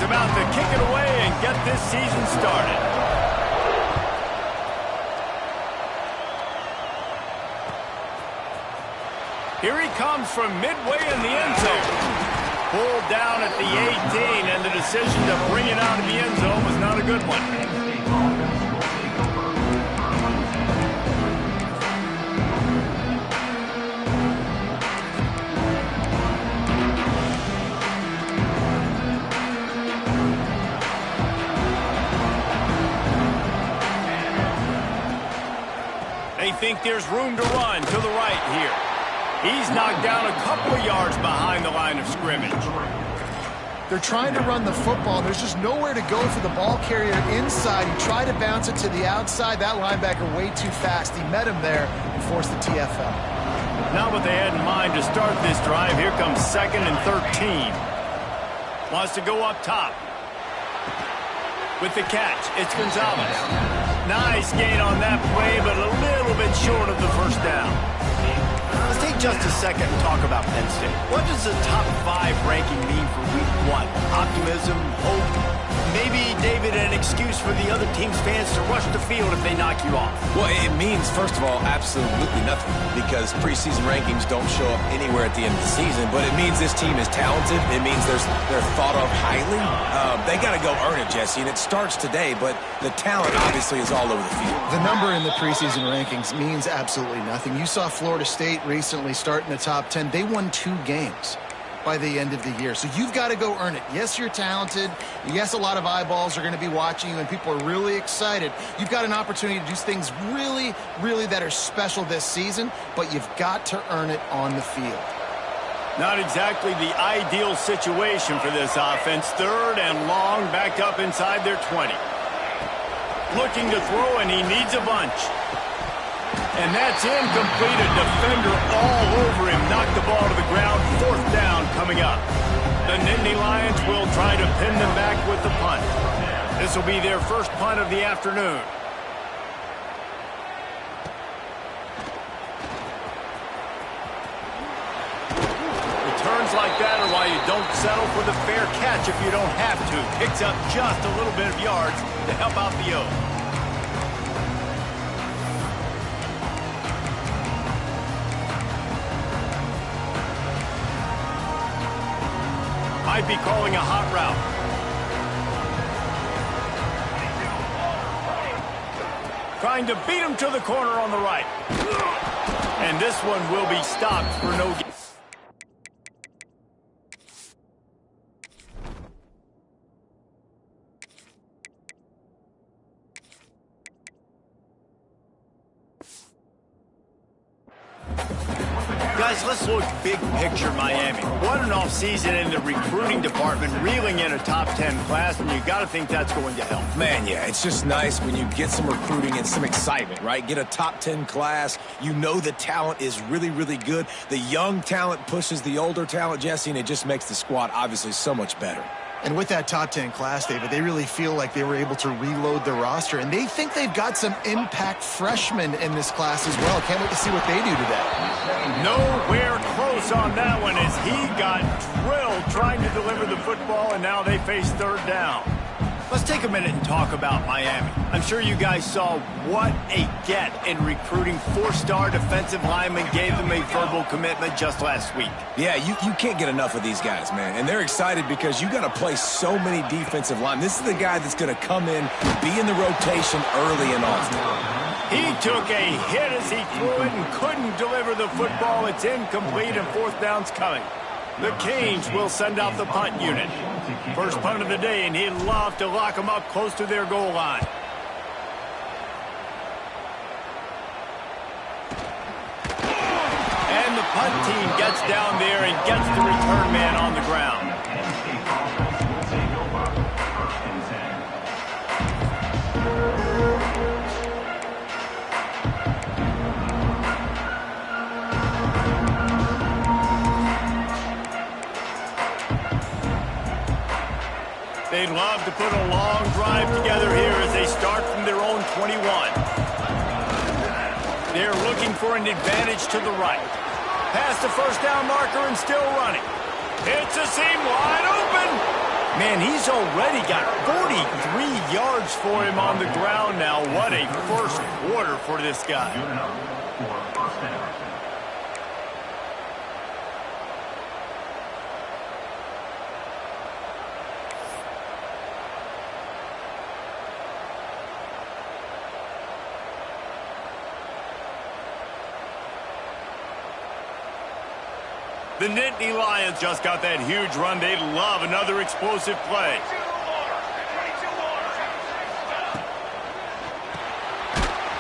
is about to kick it away and get this season started. Here he comes from midway in the end zone. Pulled down at the 18, and the decision to bring it out of the end zone was not a good one. They think there's room to run to the right here. He's knocked down a couple of yards behind the line of scrimmage. They're trying to run the football. There's just nowhere to go for the ball carrier inside. He tried to bounce it to the outside. That linebacker way too fast. He met him there and forced the TFL. Not what they had in mind to start this drive. Here comes 2nd and 13. Wants to go up top. With the catch, it's Gonzalez. Nice gain on that play, but a little bit short of the first down. Let's take just a second and talk about Penn State. What does the top 5 ranking mean for week 1? Optimism, hope, maybe, David, an excuse for the other team's fans to rush the field if they knock you off? Well, it means, first of all, absolutely nothing, because preseason rankings don't show up anywhere at the end of the season, but it means this team is talented. It means they're thought of highly. They got to go earn it, Jesse, and it starts today, but the talent obviously is all over the field. The number in the preseason rankings means absolutely nothing. You saw Florida State recently start in the top 10. They won 2 games by the end of the year. So you've got to go earn it. Yes, you're talented. Yes, a lot of eyeballs are going to be watching you, and people are really excited. You've got an opportunity to do things really, really that are special this season, but you've got to earn it on the field. Not exactly the ideal situation for this offense. 3rd and long, backed up inside their 20. Looking to throw, and he needs a bunch. And that's incomplete. A defender all over him. Knocked the ball to the ground. 4th down coming up. The Nittany Lions will try to pin them back with the punt. This will be their first punt of the afternoon. Returns like that are why you don't settle for the fair catch if you don't have to. Picks up just a little bit of yards to help out the O. Might be calling a hot route. Trying to beat him to the corner on the right. And this one will be stopped for no gain. Guys, let's look big picture Miami. What an offseason in the recruiting department, reeling in a top 10 class, and you got to think that's going to help. Man, yeah, it's just nice when you get some recruiting and some excitement, right? Get a top 10 class. You know the talent is really, really good. The young talent pushes the older talent, Jesse, and it just makes the squad obviously so much better. And with that top 10 class, David, they really feel like they were able to reload the roster, and they think they've got some impact freshmen in this class as well. Can't wait to see what they do today. Nowhere close on that one as he got drilled trying to deliver the football, and now they face 3rd down. Let's take a minute and talk about Miami. I'm sure you guys saw what a get in recruiting. 4-star defensive linemen gave them a verbal commitment just last week. Yeah, you can't get enough of these guys, man. And they're excited because you got to play so many defensive linemen. This is the guy that's going to come in, be in the rotation early and often. He took a hit as he threw it and couldn't deliver the football. It's incomplete, and 4th down's coming. The Canes will send out the punt unit. First punt of the day, and he'd love to lock them up close to their goal line. And the punt team gets down there and gets the return man on the ground. They'd love to put a long drive together here as they start from their own 21. They're looking for an advantage to the right. Past the 1st down marker and still running. Hits a seam wide open. Man, he's already got 43 yards for him on the ground now. What a first quarter for this guy. The Nittany Lions just got that huge run. They'd love another explosive play.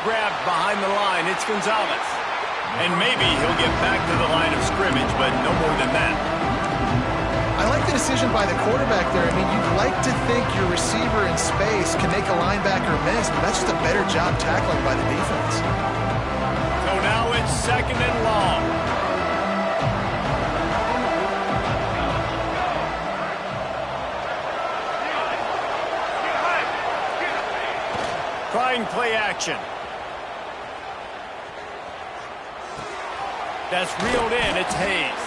Grabbed behind the line. It's Gonzalez. And maybe he'll get back to the line of scrimmage, but no more than that. I like the decision by the quarterback there. I mean, you'd like to think your receiver in space can make a linebacker miss, but that's just a better job tackling by the defense. So now it's 2nd and long. Trying play action. That's reeled in. It's Hayes.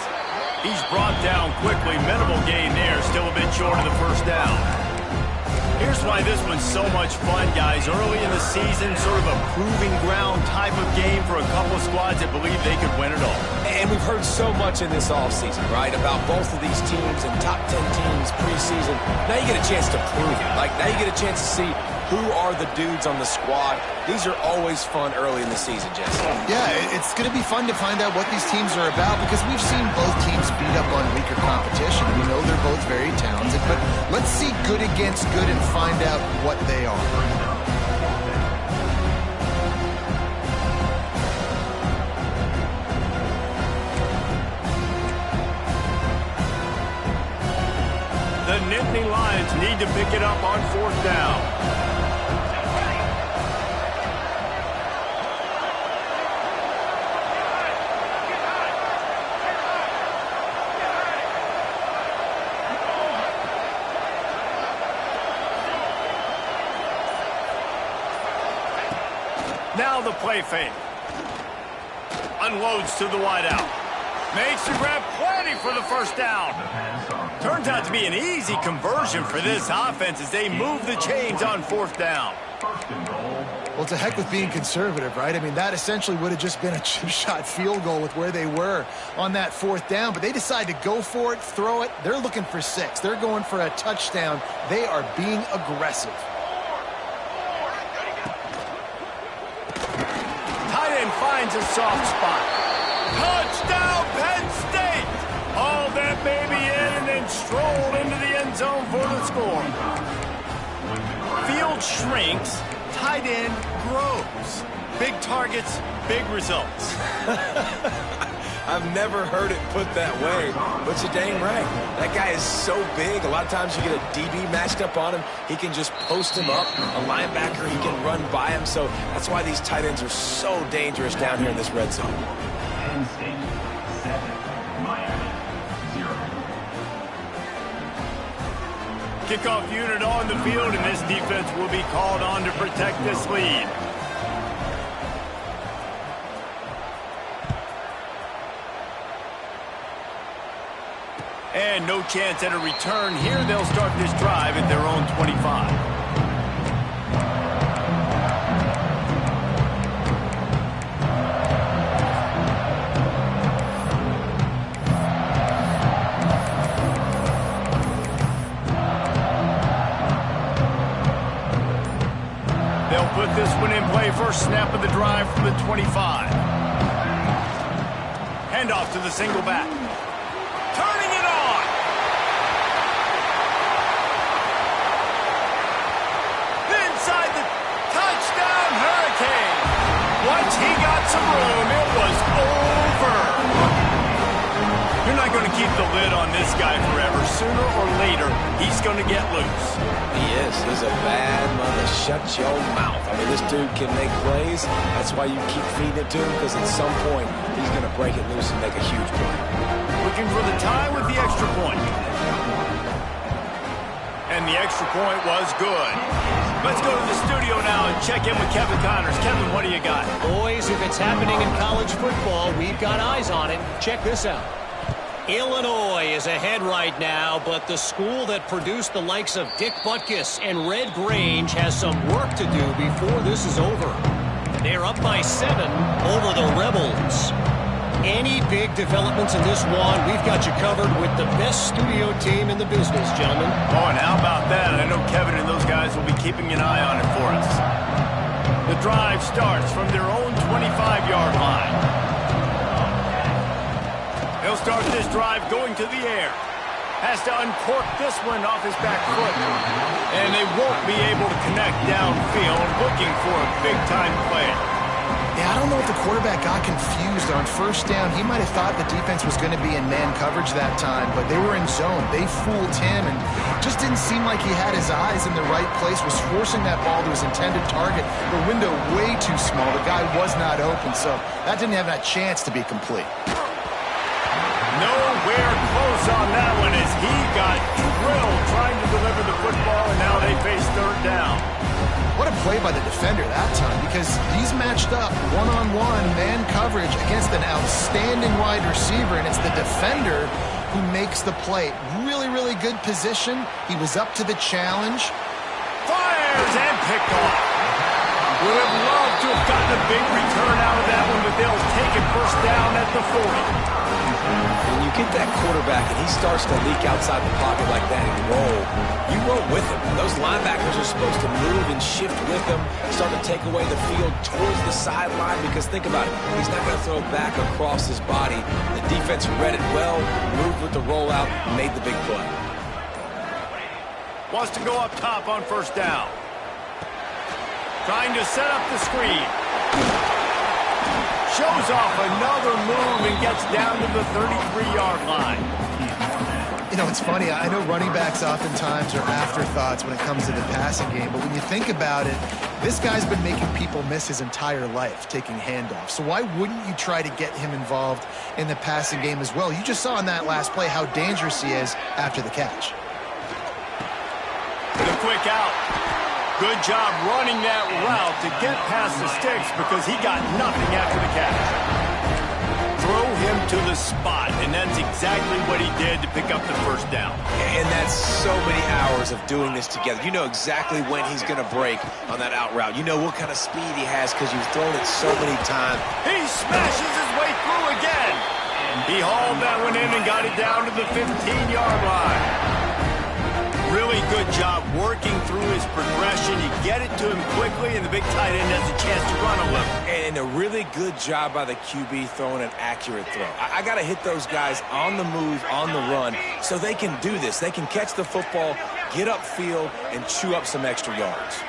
He's brought down quickly. Minimal gain there. Still a bit short of the first down. Here's why this one's so much fun, guys. Early in the season, sort of a proving ground type of game for a couple squads that believe they could win it all. And we've heard so much in this offseason, right, about both of these teams and top 10 teams preseason. Now you get a chance to prove it. Like, now you get a chance to see who are the dudes on the squad. These are always fun early in the season, Jesse. Yeah, it's going to be fun to find out what these teams are about because we've seen both teams beat up on weaker competition. We know they're both very talented, but let's see good against good and find out what they are. The Nittany Lions need to pick it up on 4th down. Now the play fake. Unloads to the wideout. Makes the grab plenty for the first down. Turns out to be an easy conversion for this offense as they move the chains on 4th down. Well, to heck with being conservative, right? I mean, that essentially would have just been a chip-shot field goal with where they were on that 4th down, but they decide to go for it, throw it. They're looking for 6. They're going for a touchdown. They are being aggressive. Finds a soft spot. Touchdown, Penn State! Hauled that baby in and then strolled into the end zone for the score. Field shrinks, tight end grows. Big targets, big results. I've never heard it put that way, but you're dang right. That guy is so big. A lot of times you get a DB matched up on him. He can just post him up. A linebacker, he can run by him. So that's why these tight ends are so dangerous down here in this red zone. Penn State 7, Miami 0. Kickoff unit on the field, and this defense will be called on to protect this lead. And no chance at a return here. They'll start this drive at their own 25. They'll put this one in play. First snap of the drive from the 25. Handoff to the single back. Turning it on. Inside the touchdown Hurricane. Once he got some room, it was over. You're not going to keep the lid on this guy forever. Sooner or later, he's going to get loose. He is. He's a bad mother. Shut your mouth. I mean, this dude can make plays. That's why you keep feeding it to him, because at some point, he's going to break it loose and make a huge play. Looking for the tie with the extra point. And the extra point was good. Let's go to the studio now and check in with Kevin Connors. Kevin, what do you got? Boys, if it's happening in college football, we've got eyes on it. Check this out. Illinois is ahead right now, but the school that produced the likes of Dick Butkus and Red Grange has some work to do before this is over. They're up by 7 over the Rebels. Any big developments in this one, we've got you covered with the best studio team in the business, gentlemen. Oh, and how about that? I know Kevin and those guys will be keeping an eye on it for us. The drive starts from their own 25-yard line. They'll start this drive going to the air. Has to uncork this one off his back foot. And they won't be able to connect downfield, looking for a big-time play. Yeah, I don't know if the quarterback got confused on first down. He might have thought the defense was going to be in man coverage that time, but they were in zone. They fooled him and just didn't seem like he had his eyes in the right place, was forcing that ball to his intended target. The window way too small. The guy was not open, so that didn't have that chance to be complete. Nowhere close on that one as he got drilled trying to deliver the football, and now they face third down. What a play by the defender that time, because he's matched up one-on-one man coverage against an outstanding wide receiver, and it's the defender who makes the play. Really, really good position. He was up to the challenge. Fires and picked off. Would have loved to have gotten a big return out of that one, but they'll take it first down at the 40. When you get that quarterback and he starts to leak outside the pocket like that and roll, you roll with him. Those linebackers are supposed to move and shift with him, start to take away the field towards the sideline, because think about it, he's not going to throw back across his body. The defense read it well, moved with the rollout, made the big play. Wants to go up top on first down. Trying to set up the screen. Shows off another move and gets down to the 33-yard line. You know, it's funny. I know running backs oftentimes are afterthoughts when it comes to the passing game, but when you think about it, this guy's been making people miss his entire life taking handoffs. So why wouldn't you try to get him involved in the passing game as well? You just saw in that last play how dangerous he is after the catch. The quick out. Good job running that route to get past the sticks because he got nothing after the catch. Throw him to the spot, and that's exactly what he did to pick up the first down. And that's so many hours of doing this together. You know exactly when he's going to break on that out route. You know what kind of speed he has because you've thrown it so many times. He smashes his way through again. He hauled that one in and got it down to the 15-yard line. Really good job working through his progression. You get it to him quickly, and the big tight end has a chance to run a little. And a really good job by the QB throwing an accurate throw. I got to hit those guys on the move, on the run, so they can do this. They can catch the football, get upfield, and chew up some extra yards.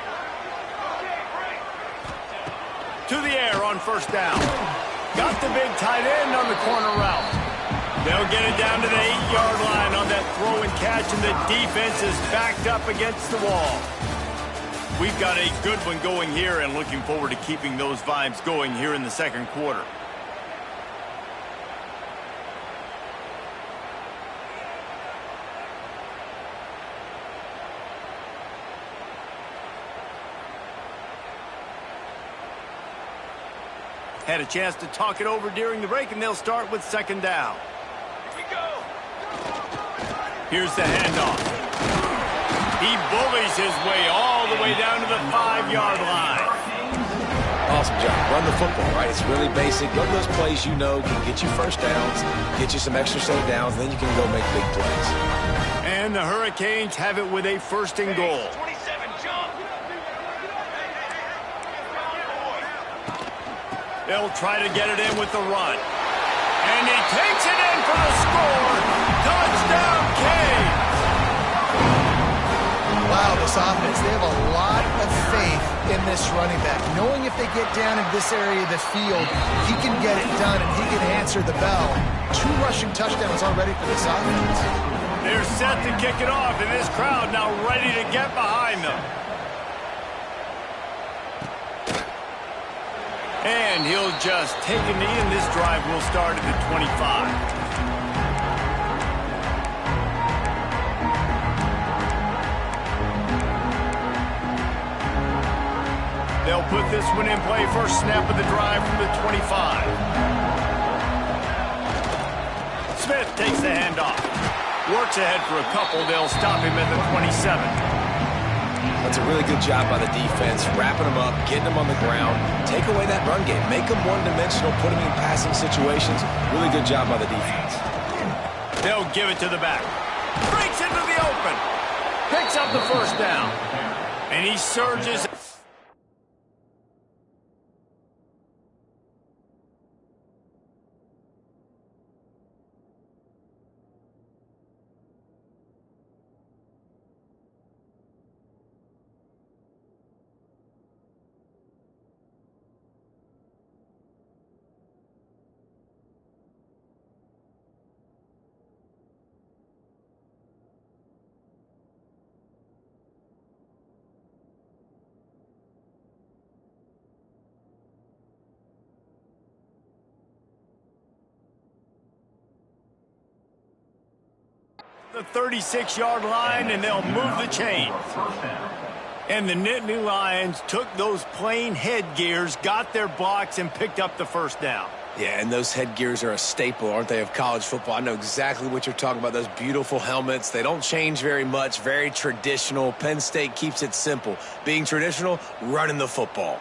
To the air on first down. Got the big tight end on the corner route. They'll get it down to the 8-yard line on that throw and catch, and the defense is backed up against the wall. We've got a good one going here, and looking forward to keeping those vibes going here in the second quarter. Had a chance to talk it over during the break, and they'll start with second down. Here's the handoff. He bullies his way all the way down to the 5-yard line. Awesome job. Run the football, right? It's really basic. Go to those plays you know can get you first downs, get you some extra set of downs, and then you can go make big plays. And the Hurricanes have it with a first and goal. They'll try to get it in with the run. And he takes it in for the score. Touchdown, Canes! Wow, this offense, they have a lot of faith in this running back. Knowing if they get down in this area of the field, he can get it done and he can answer the bell. 2 rushing touchdowns already for this offense. They're set to kick it off, and this crowd now ready to get behind them. And he'll just take a knee, and this drive will start at the 25. They'll put this one in play. First snap of the drive from the 25. Smith takes the handoff. Works ahead for a couple. They'll stop him at the 27. That's a really good job by the defense, wrapping them up, getting them on the ground. Take away that run game. Make them one-dimensional, put them in passing situations. Really good job by the defense. They'll give it to the back. Breaks into the open. Picks up the first down. And he surges. The 36-yard line, and they'll move the chains. And the Nittany Lions took those plain headgears, got their blocks, and picked up the first down. Yeah, and those headgears are a staple, aren't they, of college football? I know exactly what you're talking about, those beautiful helmets. They don't change very much, very traditional. Penn State keeps it simple. Being traditional, running the football.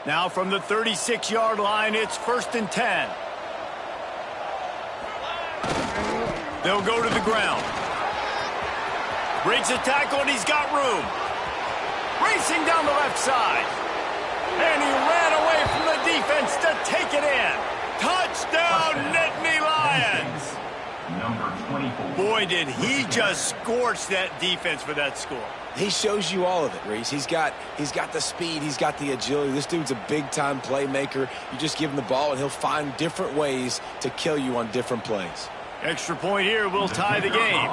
Now from the 36-yard line, it's 1st and 10. They'll go to the ground. Breaks a tackle, and he's got room. Racing down the left side. And he ran away from the defense to take it in. Touchdown, Nittany Lions. Number 24. Boy, did he just scorch that defense for that score. He shows you all of it, Reese. He's got the speed. He's got the agility. This dude's a big-time playmaker. You just give him the ball, and he'll find different ways to kill you on different plays. Extra point here will tie the game.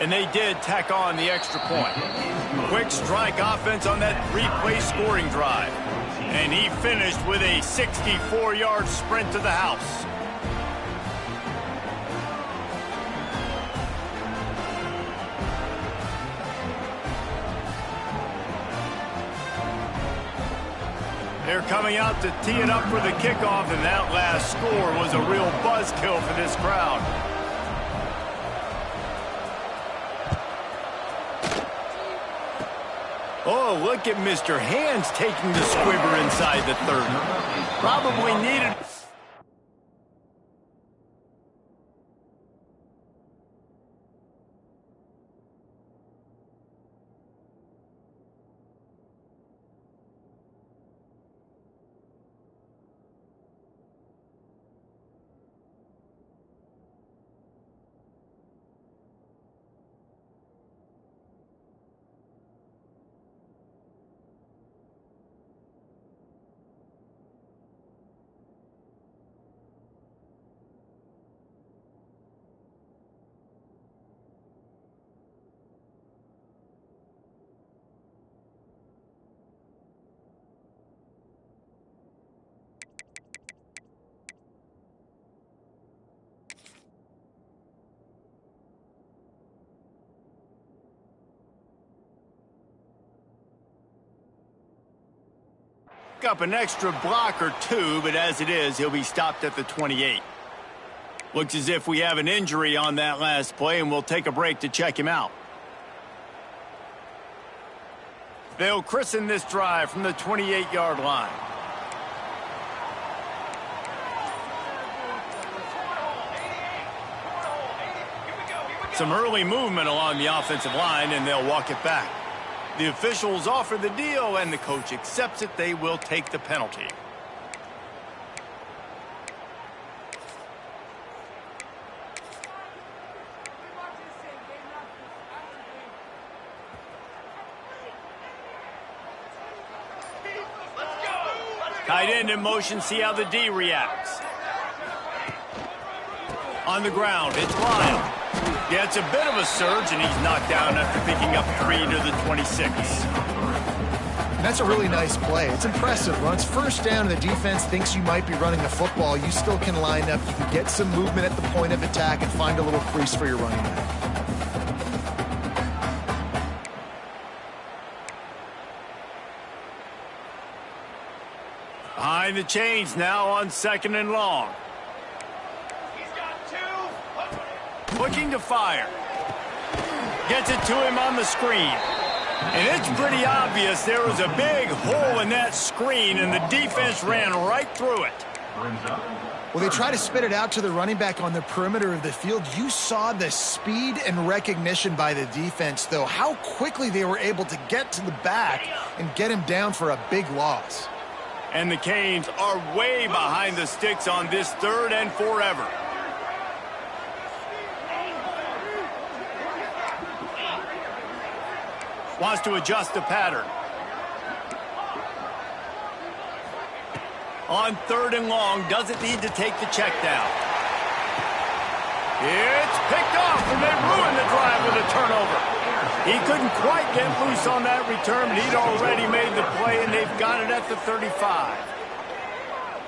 And they did tack on the extra point. Quick strike offense on that 3-play scoring drive. And he finished with a 64-yard sprint to the house. They're coming out to tee it up for the kickoff, and that last score was a real buzzkill for this crowd. Oh, look at Mr. Hands taking the squibber inside the 30. Probably needed... up an extra block or two, but as it is, he'll be stopped at the 28. Looks as if we have an injury on that last play, and we'll take a break to check him out. They'll christen this drive from the 28-yard line. Some early movement along the offensive line, and they'll walk it back. The officials offer the deal, and the coach accepts it. They will take the penalty. Tight end in motion, see how the D reacts. On the ground, it's Lyle. Yeah, it's a bit of a surge, and he's knocked down after picking up 3 to the 26. That's a really nice play. It's impressive. When it's first down and the defense thinks you might be running the football, you still can line up. You can get some movement at the point of attack and find a little crease for your running back. Behind Behind the chains now on 2nd and long. Looking to fire. Gets it to him on the screen. And it's pretty obvious there was a big hole in that screen, and the defense ran right through it. Well, they try to spit it out to the running back on the perimeter of the field. You saw the speed and recognition by the defense, though, how quickly they were able to get to the back and get him down for a big loss. And the Canes are way behind the sticks on this 3rd and forever. Wants to adjust the pattern. On 3rd and long, doesn't need to take the check down. It's picked off, and they ruined the drive with a turnover. He couldn't quite get loose on that return, but he'd already made the play, and they've got it at the 35.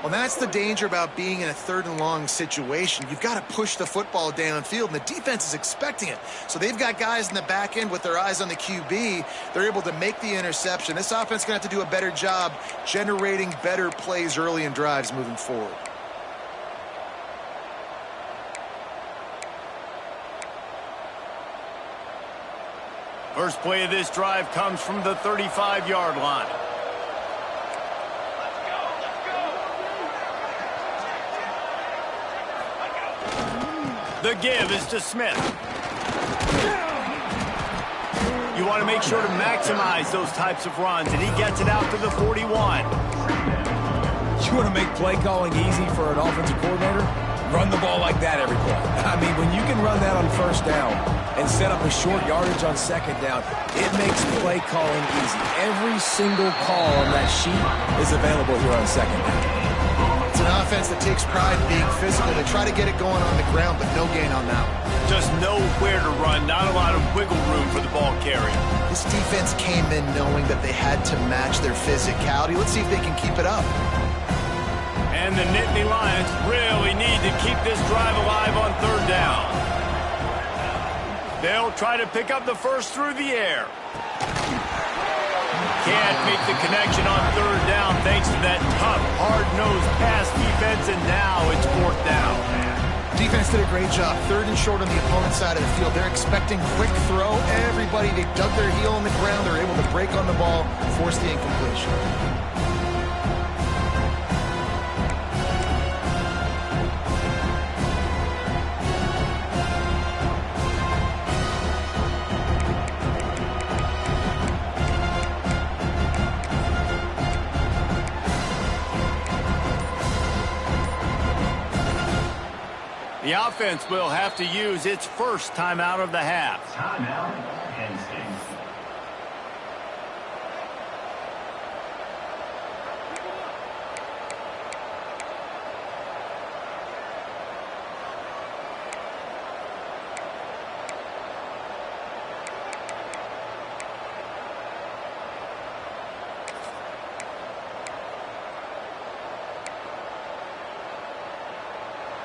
Well, that's the danger about being in a 3rd and long situation. You've got to push the football downfield, and the defense is expecting it. So they've got guys in the back end with their eyes on the QB. They're able to make the interception. This offense is going to have to do a better job generating better plays early in drives moving forward. First play of this drive comes from the 35-yard line. The give is to Smith. You want to make sure to maximize those types of runs, and he gets it out to the 41. You want to make play calling easy for an offensive coordinator? Run the ball like that every play. I mean, when you can run that on 1st down and set up a short yardage on 2nd down, it makes play calling easy. Every single call on that sheet is available here on 2nd down. It's an offense that takes pride in being physical. They try to get it going on the ground, but no gain on that one. Just nowhere to run, not a lot of wiggle room for the ball carrier. This defense came in knowing that they had to match their physicality. Let's see if they can keep it up. And the Nittany Lions really need to keep this drive alive on 3rd down. They'll try to pick up the first through the air. Can't make the connection on 3rd down thanks to that tough, hard-nosed pass defense, and now it's 4th down. Defense did a great job. 3rd and short on the opponent's side of the field. They're expecting quick throw. Everybody, they dug their heel on the ground. They're able to break on the ball, force the incompletion. The offense will have to use its first timeout of the half. Timeout, Penn State.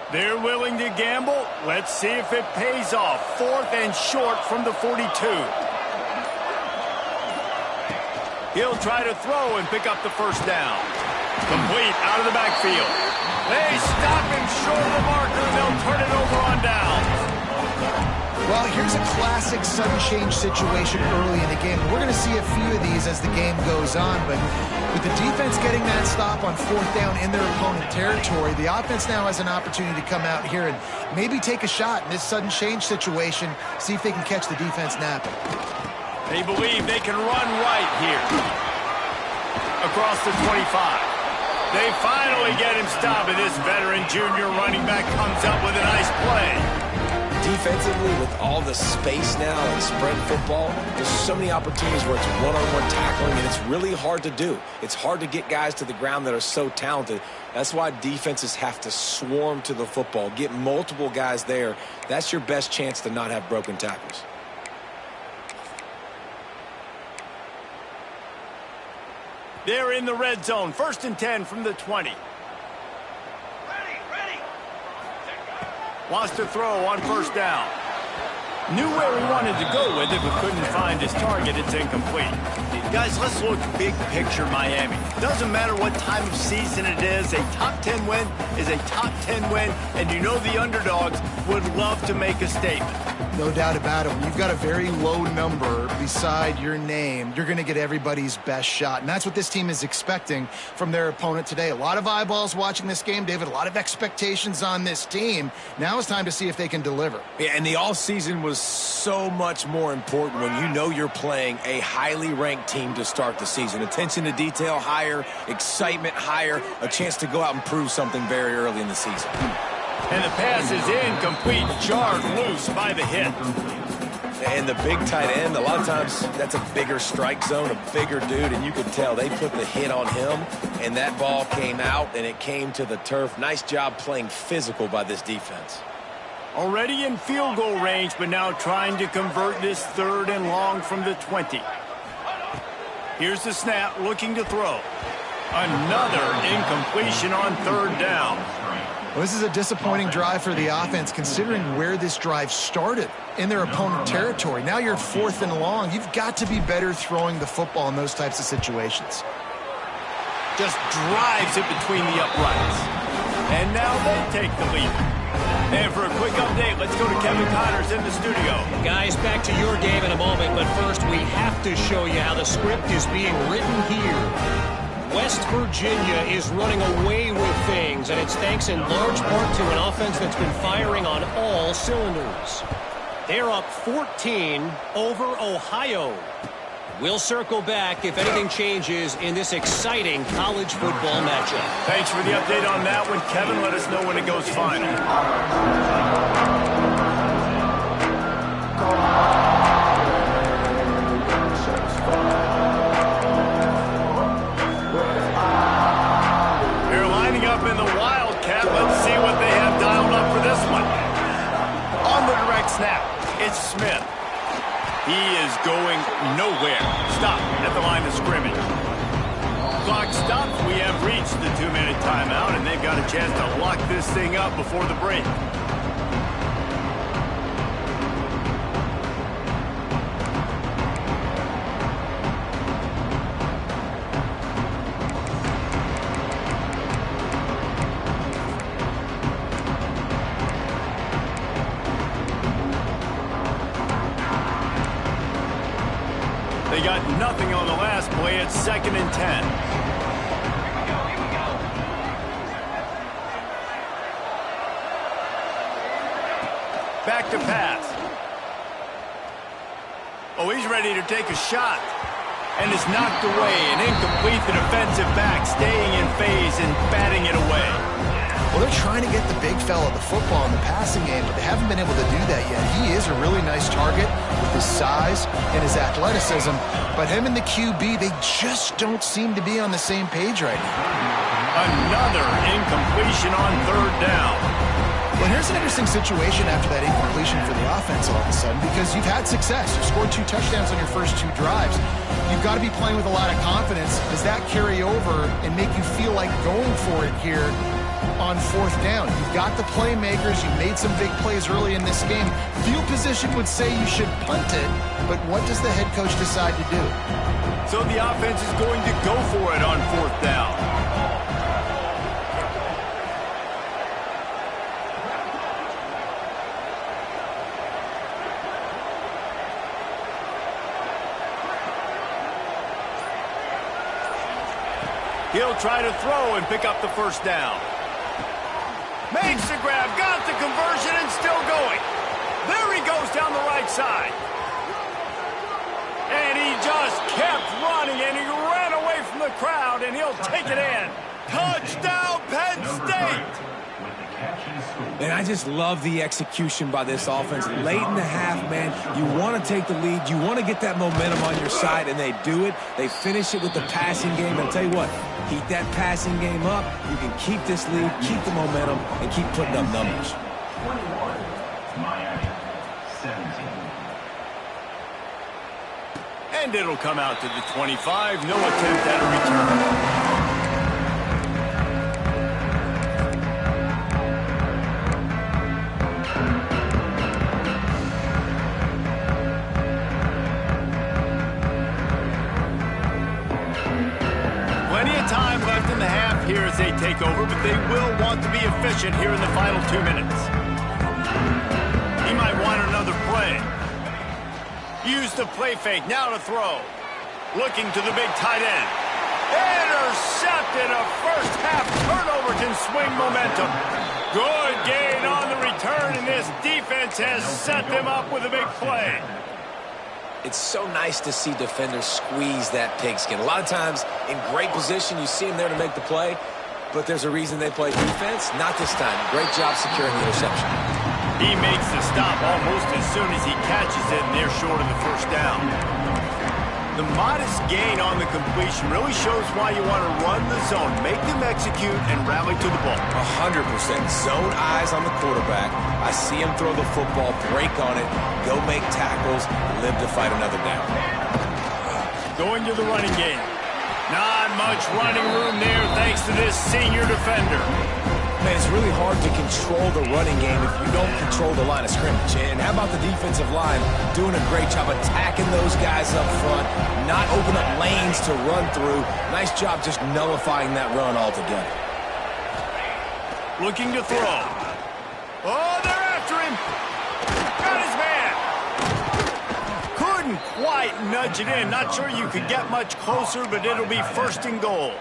They're willing to gamble. Let's see if it pays off. 4th and short from the 42. He'll try to throw and pick up the first down. Complete out of the backfield. They stop him short of the marker, and they'll turn it over on down. Well, here's a classic sudden change situation early in the game. We're going to see a few of these as the game goes on, but with the defense getting that stop on 4th down in their opponent territory, the offense now has an opportunity to come out here and maybe take a shot in this sudden change situation, see if they can catch the defense napping. They believe they can run right here. Across the 25. They finally get him stopped, and this veteran junior running back comes up with a nice play. Defensively, with all the space now and spread football, there's so many opportunities where it's one-on-one tackling, and it's really hard to do. It's hard to get guys to the ground that are so talented. That's why defenses have to swarm to the football, get multiple guys there. That's your best chance to not have broken tackles. They're in the red zone. 1st and 10 from the 20. Wants to throw on 1st down. Knew where he wanted to go with it, but couldn't find his target. It's incomplete. Guys, let's look big picture Miami. Doesn't matter what time of season it is, a top 10 win is a top 10 win, and you know the underdogs would love to make a statement. No doubt about it. When you've got a very low number beside your name, you're going to get everybody's best shot. And that's what this team is expecting from their opponent today. A lot of eyeballs watching this game, David. A lot of expectations on this team. Now it's time to see if they can deliver. Yeah, and the offseason was so much more important when you know you're playing a highly ranked team to start the season. Attention to detail higher, excitement higher, a chance to go out and prove something very early in the season. And the pass is incomplete, jarred loose by the hit. And the big tight end, a lot of times that's a bigger strike zone, a bigger dude, and you could tell they put the hit on him, and that ball came out, and it came to the turf. Nice job playing physical by this defense. Already in field goal range, but now trying to convert this 3rd and long from the 20. Here's the snap, looking to throw. Another incompletion on 3rd down. Well, this is a disappointing drive for the offense, considering where this drive started in their opponent territory. Now you're 4th and long. You've got to be better throwing the football in those types of situations. Just drives it between the uprights. And now they take the lead. And for a quick update, let's go to Kevin Connors in the studio. Guys, back to your game in a moment, but first we have to show you how the script is being written here. West Virginia is running away with things, and it's thanks in large part to an offense that's been firing on all cylinders. They're up 14 over Ohio. We'll circle back if anything changes in this exciting college football matchup. Thanks for the update on that one, Kevin. Let us know when it goes final. In the Wildcat, let's see what they have dialed up for this one. On the direct snap, it's Smith. He is going nowhere. Stop at the line of scrimmage. Clock stops. We have reached the 2-minute timeout, and they've got a chance to lock this thing up before the break. They got nothing on the last play. It's 2nd and 10. Back to pass. Oh, he's ready to take a shot. And it's knocked away and incomplete. The defensive back staying in phase and batting it away. Well, they're trying to get the big fella the football in the passing game, but they haven't been able to do that yet. He is a really nice target with his size and his athleticism, but him and the QB, they just don't seem to be on the same page right now. Another incompletion on 3rd down. Well, here's an interesting situation after that incompletion for the offense all of a sudden, because you've had success. You've scored 2 touchdowns on your first 2 drives. You've got to be playing with a lot of confidence. Does that carry over and make you feel like going for it here on 4th down? You've got the playmakers. You've made some big plays early in this game. Field position would say you should punt it, but what does the head coach decide to do? So the offense is going to go for it on 4th down. He'll try to throw and pick up the 1st down. Makes the grab, got the conversion, and still going. There he goes down the right side. And he just kept running, and he ran away from the crowd, and he'll take it in. Touchdown, Penn State! And I just love the execution by this offense. Late in the half, man, you want to take the lead. You want to get that momentum on your side, and they do it. They finish it with the passing game. And I'll tell you what, keep that passing game up. You can keep this lead, keep the momentum, and keep putting up numbers. 21, Miami, 17. And it'll come out to the 25. No attempt at a return. take over, but they will want to be efficient here in the final 2 minutes. He might want another play. Use the play fake, now to throw. Looking to the big tight end. Intercepted. A first half turnover can swing momentum. Good gain on the return, and this defense has set them up with a big play. It's so nice to see defenders squeeze that pigskin. A lot of times in great position, you see them there to make the play, but there's a reason they play defense. Not this time. Great job securing the interception. He makes the stop almost as soon as he catches it, and they're short of the first down. The modest gain on the completion really shows why you want to run the zone, make them execute, and rally to the ball. 100%. Zone eyes on the quarterback. I see him throw the football, break on it, go make tackles, live to fight another down. Going to the running game. Not much running room there thanks to this senior defender. Man, it's really hard to control the running game if you don't control the line of scrimmage. And how about the defensive line doing a great job attacking those guys up front, not open up lanes to run through. Nice job just nullifying that run altogether. Looking to throw. Oh, they're after him. Got his man. Couldn't quite nudge it in. Not sure you could get much closer, but it'll be first and goal.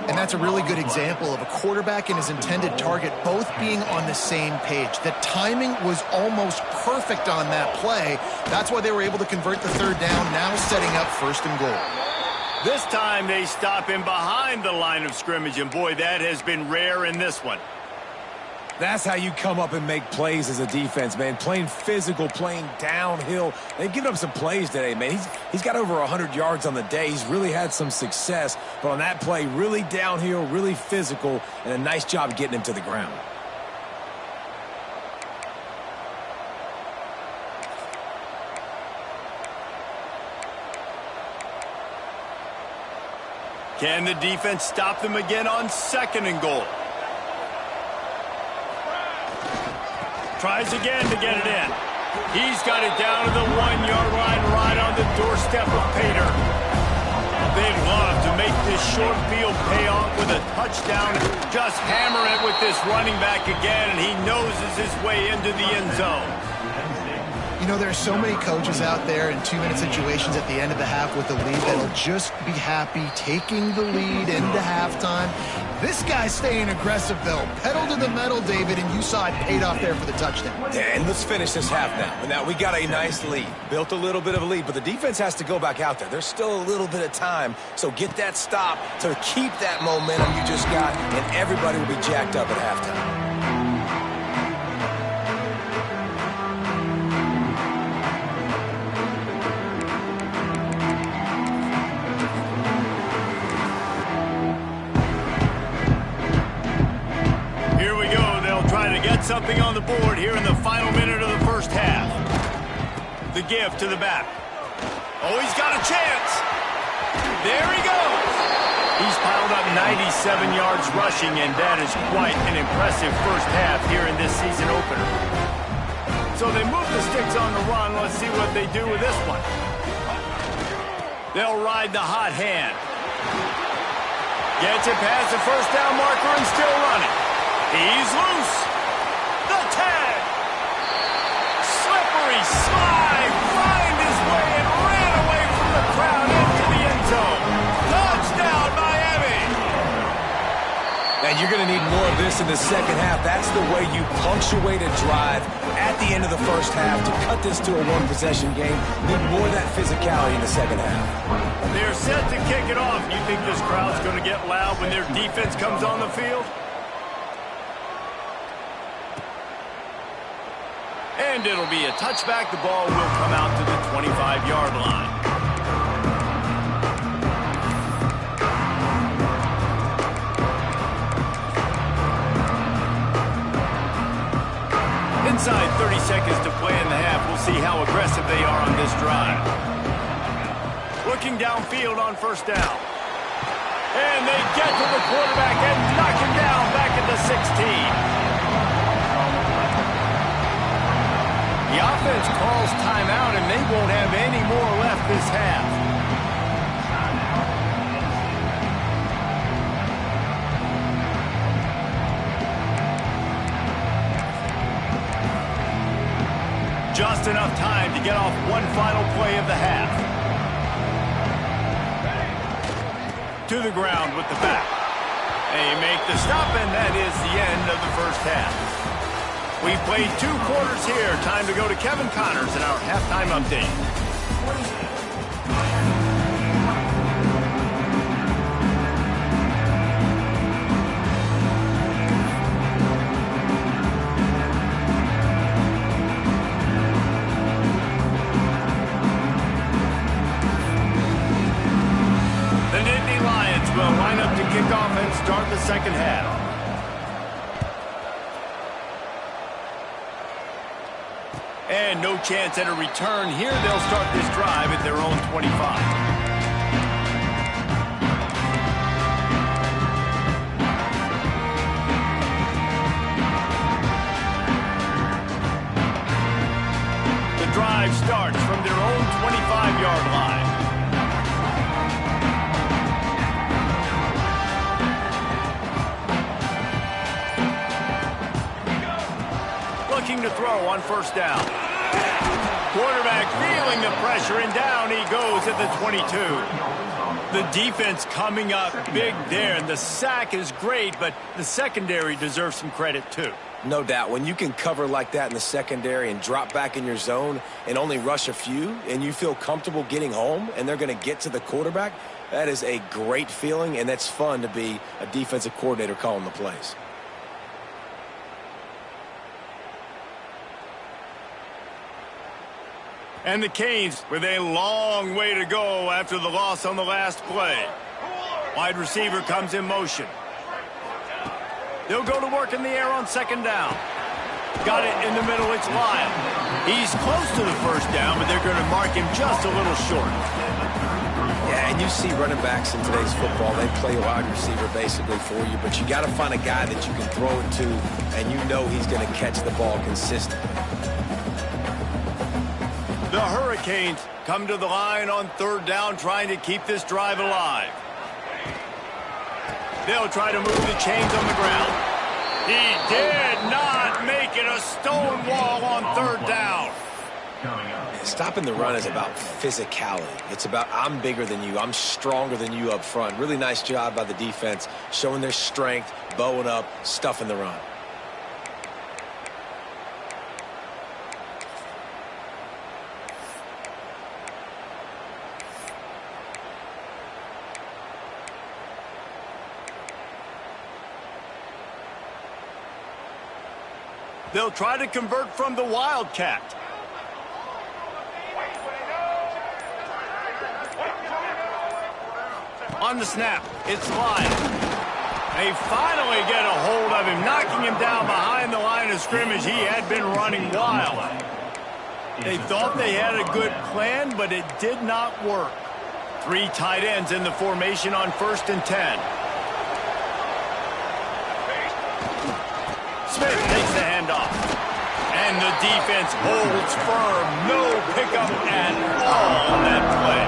And that's a really good example of a quarterback and his intended target both being on the same page. The timing was almost perfect on that play. That's why they were able to convert the third down, now setting up first and goal. This time they stop him behind the line of scrimmage, and boy, that has been rare in this one. That's how you come up and make plays as a defense, man. Playing physical, playing downhill. They've given up some plays today, man. He's got over 100 yards on the day. He's really had some success. But on that play, really downhill, really physical, and a nice job getting him to the ground. Can the defense stop them again on second and goal? Tries again to get it in. He's got it down to the 1-yard line right on the doorstep of Pater. They'd love to make this short field pay off with a touchdown. Just hammer it with this running back again, and he noses his way into the end zone. You know, there's so many coaches out there in 2-minute situations at the end of the half with the lead that'll just be happy taking the lead into halftime. This guy's staying aggressive, though. Pedal to the metal, David, and you saw it paid off there for the touchdown. Yeah, and let's finish this half now. And now we got a nice lead. Built a little bit of a lead, but the defense has to go back out there. There's still a little bit of time, so get that stop to keep that momentum you just got, and everybody will be jacked up at halftime. Something on the board here in the final minute of the first half. The give to the back. Oh, he's got a chance. There he goes. He's piled up 97 yards rushing, and that is quite an impressive first half here in this season opener. So they move the sticks on the run. Let's see what they do with this one. They'll ride the hot hand. Gets it past the first down marker and still running. He's loose. The tag. Slippery slide. Find his way and ran away from the crowd into the end zone. Touchdown, Miami. And you're going to need more of this in the second half. That's the way you punctuate a drive at the end of the first half to cut this to a one-possession game. Need more of that physicality in the second half. They're set to kick it off. You think this crowd's going to get loud when their defense comes on the field? And it'll be a touchback. The ball will come out to the 25-yard line. Inside 30 seconds to play in the half. We'll see how aggressive they are on this drive. Looking downfield on first down. And they get to the quarterback and knock him down back at the 16. The offense calls timeout, and they won't have any more left this half. enough time to get off one final play of the half. To the ground with the back. They make the stop, and that is the end of the first half. We played 2 quarters here. Time to go to Kevin Connors in our halftime update. Will line up to kick off and start the second half. And no chance at a return here. They'll start this drive at their own 25. The drive starts from their own 25-yard line. Looking to throw on first down. Quarterback feeling the pressure, and down he goes at the 22. The defense coming up big there, and the sack is great, but the secondary deserves some credit too. No doubt. When you can cover like that in the secondary and drop back in your zone and only rush a few, and you feel comfortable getting home, and they're going to get to the quarterback, that is a great feeling, and that's fun to be a defensive coordinator calling the plays. And the Canes with a long way to go after the loss on the last play. Wide receiver comes in motion. They'll go to work in the air on second down. Got it in the middle, it's Lyle. He's close to the first down, but they're going to mark him just a little short. Yeah, and you see running backs in today's football, they play wide receiver basically for you, but you got to find a guy that you can throw it to, and you know he's going to catch the ball consistently. The Hurricanes come to the line on third down, trying to keep this drive alive. They'll try to move the chains on the ground. He did not make it a stone wall on third down. Stopping the run is about physicality. It's about I'm bigger than you. I'm stronger than you up front. Really nice job by the defense, showing their strength, bowing up, stuffing the run. They'll try to convert from the Wildcat. On the snap, it's Lyle. They finally get a hold of him, knocking him down behind the line of scrimmage. He had been running wild. They thought they had a good plan, but it did not work. 3 tight ends in the formation on 1st and 10. Smith takes the handoff. And the defense holds firm. No pickup at all on that play.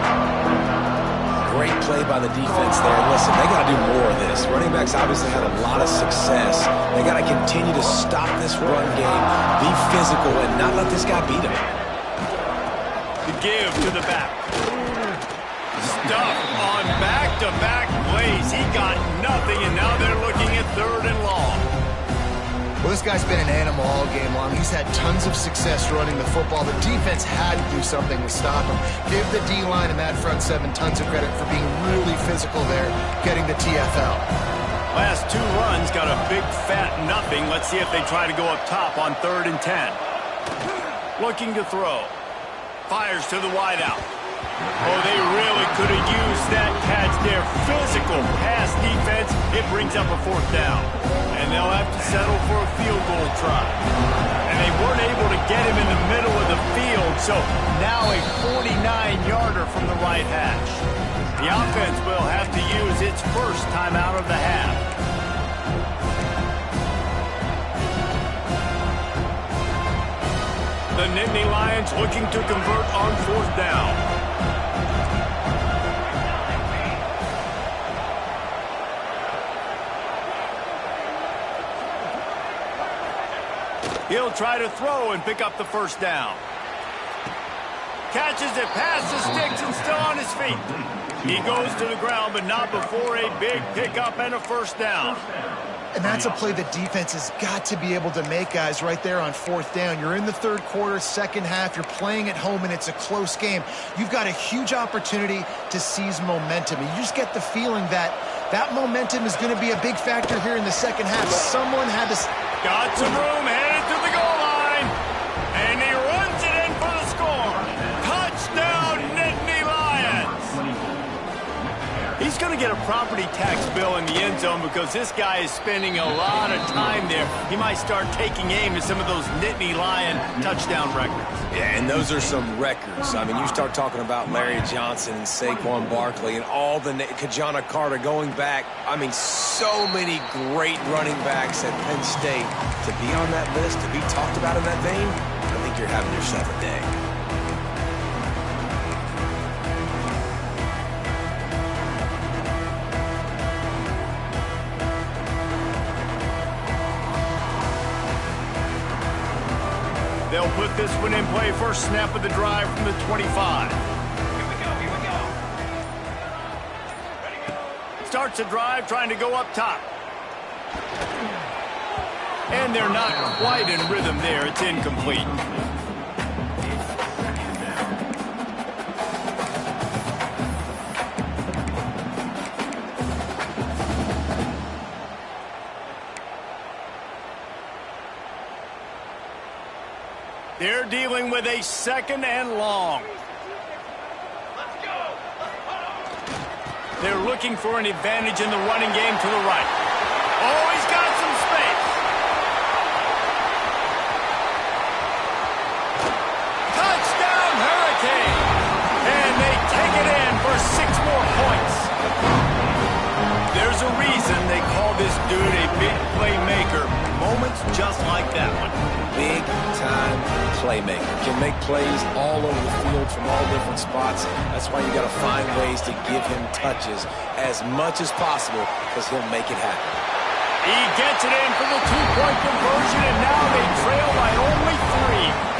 Great play by the defense there. Listen, they got to do more of this. Running backs obviously had a lot of success. They got to continue to stop this run game, be physical, and not let this guy beat him. The give to the back. Stuff on back-to-back plays. He got nothing, and now they're looking at 3rd and long. Well, this guy's been an animal all game long. He's had tons of success running the football. The defense had to do something to stop him. Give the D-line and that front 7 tons of credit for being really physical there, getting the TFL. Last 2 runs got a big fat nothing. Let's see if they try to go up top on 3rd and 10. Looking to throw. Fires to the wideout. Oh, they really could have used that catch there. Physical pass defense. It brings up a 4th down. And they'll have to settle for a field goal try. And they weren't able to get him in the middle of the field, so now a 49-yarder from the right hash. The offense will have to use its first timeout of the half. The Nittany Lions looking to convert on 4th down. He'll try to throw and pick up the first down. Catches it past the sticks and still on his feet. He goes to the ground, but not before a big pickup and a first down. And that's a play the defense has got to be able to make, guys, right there on fourth down. You're in the third quarter, second half. You're playing at home, and it's a close game. You've got a huge opportunity to seize momentum. And you just get the feeling that that momentum is going to be a big factor here in the second half. Someone had to... Got some room, headed to the goal line. And he runs it in for the score. Touchdown, Nittany Lions. He's going to get a property tax bill in the end zone because this guy is spending a lot of time there. He might start taking aim at some of those Nittany Lion touchdown records. Yeah, and those are some records. I mean, you start talking about Larry Johnson and Saquon Barkley and all the Kajana Carter going back. I mean, so many great running backs at Penn State. To be on that list, to be talked about in that vein, I think you're having yourself a day. They'll put this one in play. First snap of the drive from the 25. Here we go. Starts a drive trying to go up top. And they're not quite in rhythm there. It's incomplete. They're dealing with a second and long. They're looking for an advantage in the running game to the right. Oh, he's got some space. Touchdown, Hurricane. And they take it in for 6 more points. There's a reason they call this dude a big playmaker. Moments just like that one. Big-time playmaker. Can make plays all over the field from all different spots. That's why you got to find ways to give him touches as much as possible because he'll make it happen. He gets it in for the 2-point conversion, and now they trail by only 3.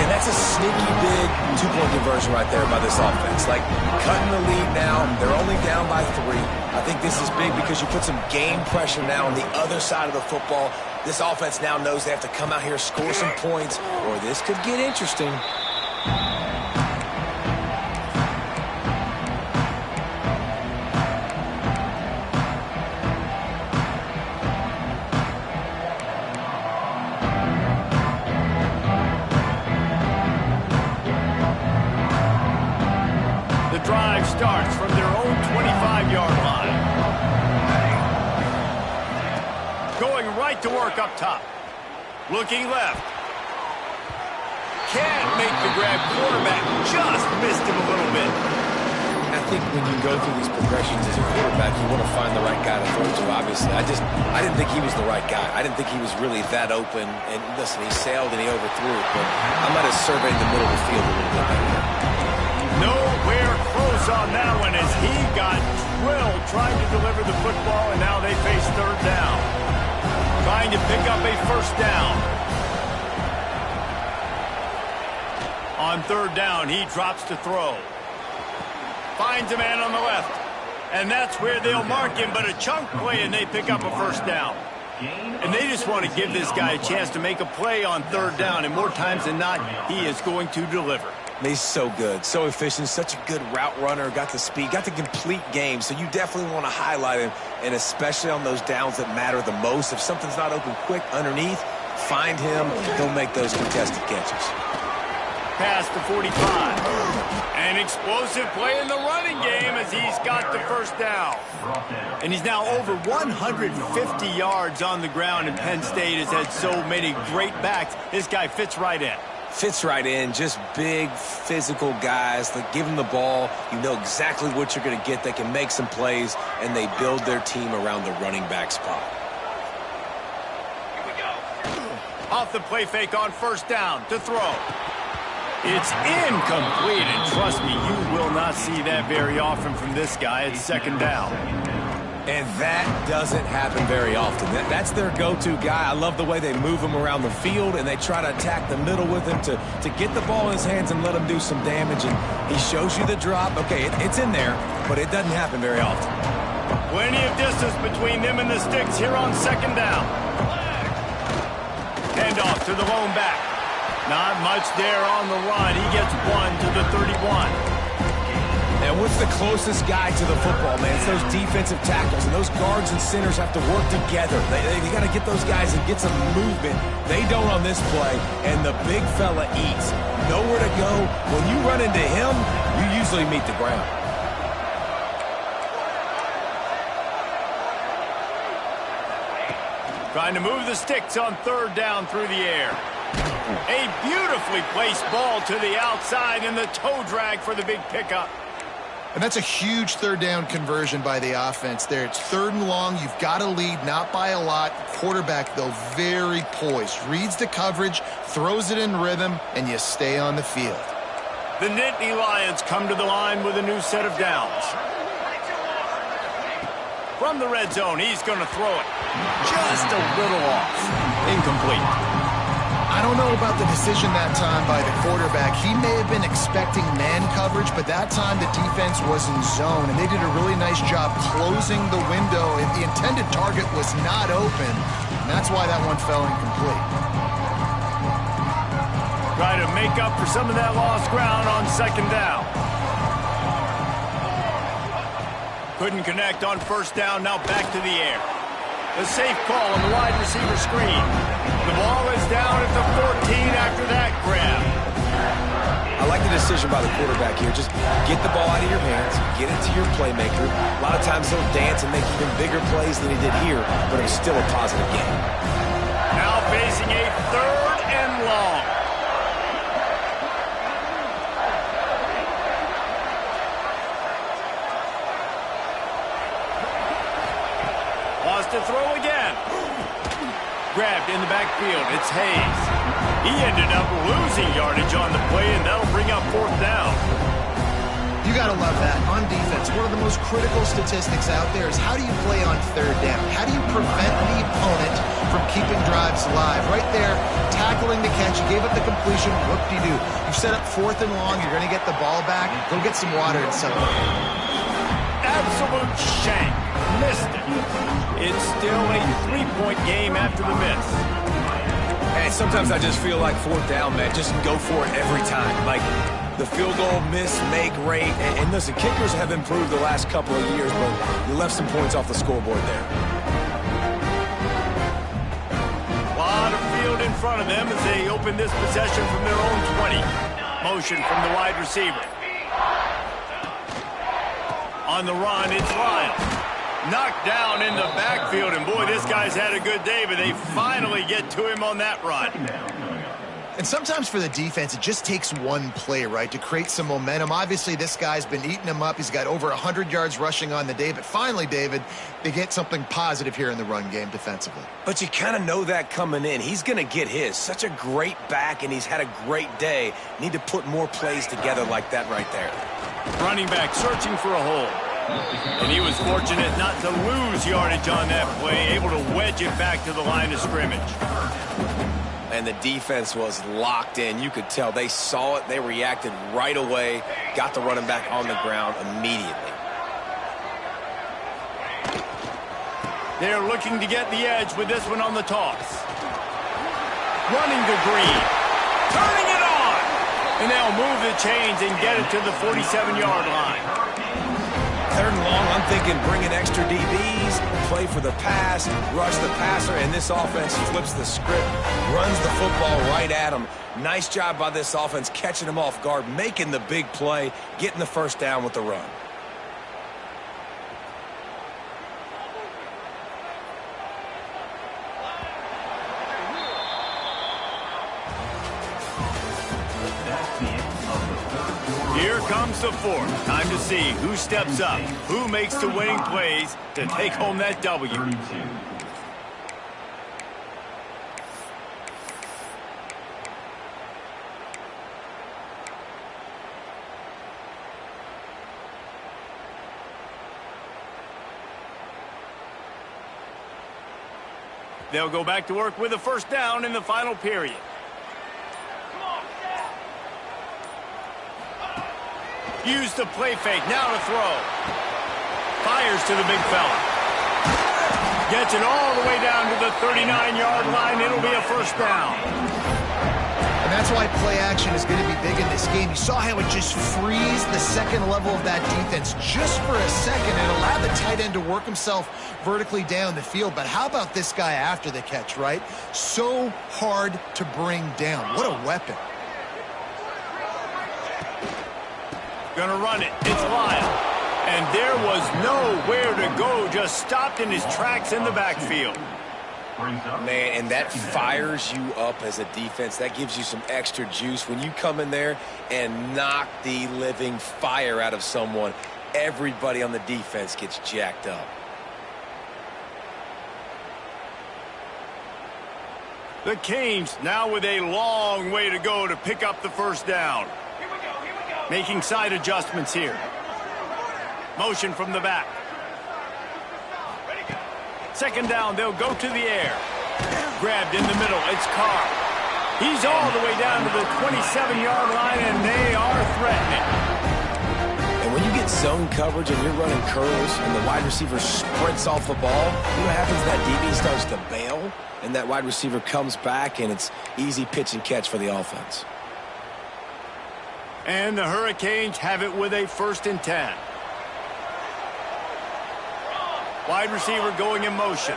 And that's a sneaky big 2-point conversion right there by this offense. Like, cutting the lead now. They're only down by 3. I think this is big because you put some game pressure now on the other side of the football. This offense now knows they have to come out here, score some points, or this could get interesting. The drive starts from their own 25-yard line. Going right to work up top. Looking left. Can't make the grab. Quarterback just missed him a little bit. I think when you go through these progressions as a quarterback, you want to find the right guy to throw to, obviously. I didn't think he was the right guy. I didn't think he was really that open. And listen, he sailed and he overthrew it, but I might have surveyed the middle of the field a little bit better. Nowhere close on that one as he got drilled trying to deliver the football, and now they face third down. Trying to pick up a first down. On third down, he drops to throw. Finds a man on the left. And that's where they'll mark him, but a chunk play, and they pick up a first down. And they just want to give this guy a chance to make a play on third down, and more times than not, he is going to deliver. He's so good, so efficient, such a good route runner, got the speed, got the complete game, so you definitely want to highlight him, and especially on those downs that matter the most. If something's not open quick underneath, find him, he'll make those contested catches. Past the 45. An explosive play in the running game as he's got the first down. And he's now over 150 yards on the ground, and Penn State has had so many great backs. This guy fits right in. Fits right in, just big, physical guys that give them the ball. You know exactly what you're going to get. They can make some plays, and they build their team around the running back spot. Here we go. Off the play fake on first down to throw. It's incomplete, and trust me, you will not see that very often from this guy. It's second down. And that doesn't happen very often. That's their go-to guy. I love the way they move him around the field, and they try to attack the middle with him to get the ball in his hands and let him do some damage. And he shows you the drop. Okay, it's in there, but it doesn't happen very often. Plenty of distance between them and the sticks here on second down. Handoff to the lone back. Not much there on the run. He gets one to the 31. And what's the closest guy to the football, man? It's those defensive tackles, and those guards and centers have to work together. They got to get those guys and get some movement. They don't on this play, and the big fella eats. Nowhere to go. When you run into him, you usually meet the ground. Trying to move the sticks on third down through the air. A beautifully placed ball to the outside, and the toe drag for the big pickup. And that's a huge third down conversion by the offense there. It's 3rd and long. You've got to lead, not by a lot. Quarterback, though, very poised. Reads the coverage, throws it in rhythm, and you stay on the field. The Nittany Lions come to the line with a new set of downs. From the red zone, he's going to throw it. Just a little off. Incomplete. I don't know about the decision that time by the quarterback. He may have been expecting man coverage, but that time the defense was in zone, and they did a really nice job closing the window. If the intended target was not open, and that's why that one fell incomplete. Try to make up for some of that lost ground on second down. Couldn't connect on first down, now back to the air. A safe call on the wide receiver screen. The ball is down at the 14 after that grab. I like the decision by the quarterback here. Just get the ball out of your hands, get it to your playmaker. A lot of times he'll dance and make even bigger plays than he did here, but it was still a positive game. Now facing a 3rd and long. To throw again. Grabbed in the backfield. It's Hayes. He ended up losing yardage on the play, and that'll bring up 4th down. You got to love that. On defense, one of the most critical statistics out there is how do you play on 3rd down? How do you prevent the opponent from keeping drives alive? Right there, tackling the catch. You gave up the completion. Whoop-de-doo. You've set up 4th and long. You're going to get the ball back. Go get some water and settle it. Absolute shank. Missed it. It's still a 3-point game after the miss. And sometimes I just feel like 4th down, man. Just go for it every time. Like the field goal miss, make rate. And listen, kickers have improved the last couple of years, but you left some points off the scoreboard there. A lot of field in front of them as they open this possession from their own 20. Motion from the wide receiver. On the run, it's Lyles. Knocked down in the backfield, and boy, this guy's had a good day, but they finally get to him on that run. And sometimes for the defense, it just takes one play, right, to create some momentum. Obviously, this guy's been eating him up. He's got over 100 yards rushing on the day, but finally, David, they get something positive here in the run game defensively. But you kind of know that coming in. He's going to get his. Such a great back, and he's had a great day. Need to put more plays together like that right there. Running back searching for a hole. And he was fortunate not to lose yardage on that play, able to wedge it back to the line of scrimmage. And the defense was locked in. You could tell they saw it. They reacted right away, got the running back on the ground immediately. They're looking to get the edge with this one on the toss. Running to Green. Turning it on! And they'll move the chains and get it to the 47-yard line. 3rd and long, I'm thinking bring in extra DBs, play for the pass, rush the passer, and this offense flips the script, runs the football right at him. Nice job by this offense catching him off guard, making the big play, getting the 1st down with the run. Here comes the 4th. Time to see who steps up, who makes the winning plays to take home that W. They'll go back to work with a first down in the final period. Use the play fake. Now to throw. Fires to the big fella. Gets it all the way down to the 39-yard line. It'll be a first down. And that's why play action is going to be big in this game. You saw how it just frees the second level of that defense just for a second. It allowed the tight end to work himself vertically down the field. But how about this guy after the catch, right? So hard to bring down. What a weapon. Gonna run it. It's Lyle. And there was nowhere to go. Just stopped in his tracks in the backfield. Man, and that fires you up as a defense. That gives you some extra juice. When you come in there and knock the living fire out of someone, everybody on the defense gets jacked up. The Canes now with a long way to go to pick up the first down. Making side adjustments here. Motion from the back. Second down, they'll go to the air. Grabbed in the middle, it's Carr. He's all the way down to the 27-yard line, and they are threatening. And when you get zone coverage and you're running curls and the wide receiver sprints off the ball, you know what happens? That DB starts to bail, and that wide receiver comes back, and it's easy pitch and catch for the offense. And the Hurricanes have it with a 1st and 10. Wide receiver going in motion.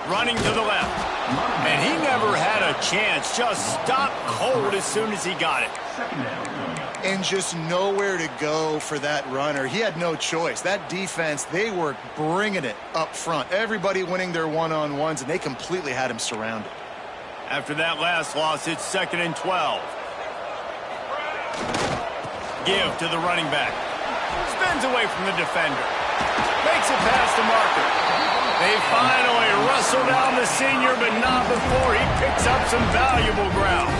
Running to the left. And he never had a chance. Just stopped cold as soon as he got it. And just nowhere to go for that runner. He had no choice. That defense, they were bringing it up front. Everybody winning their one-on-ones, and they completely had him surrounded. After that last loss, it's 2nd and 12. Give to the running back. Spins away from the defender. Makes it past the marker. They finally wrestle down the senior, but not before he picks up some valuable ground.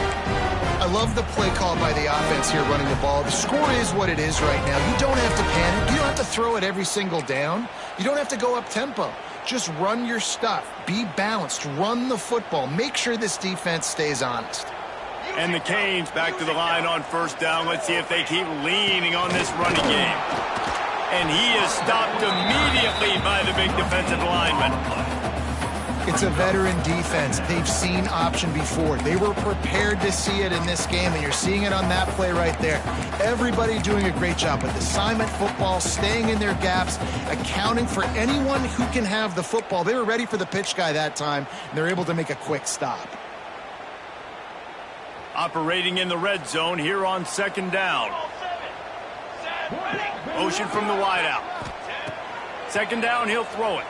I love the play call by the offense here running the ball. The score is what it is right now. You don't have to panic. You don't have to throw it every single down. You don't have to go up tempo. Just run your stuff. Be balanced. Run the football. Make sure this defense stays honest. And the Canes back to the line on first down. Let's see if they keep leaning on this running game. And he is stopped immediately by the big defensive lineman. It's a veteran defense. They've seen option before. They were prepared to see it in this game, and you're seeing it on that play right there. Everybody doing a great job with assignment football, staying in their gaps, accounting for anyone who can have the football. They were ready for the pitch guy that time, and they're able to make a quick stop. Operating in the red zone here on 2nd down. Motion from the wideout. 2nd down, he'll throw it.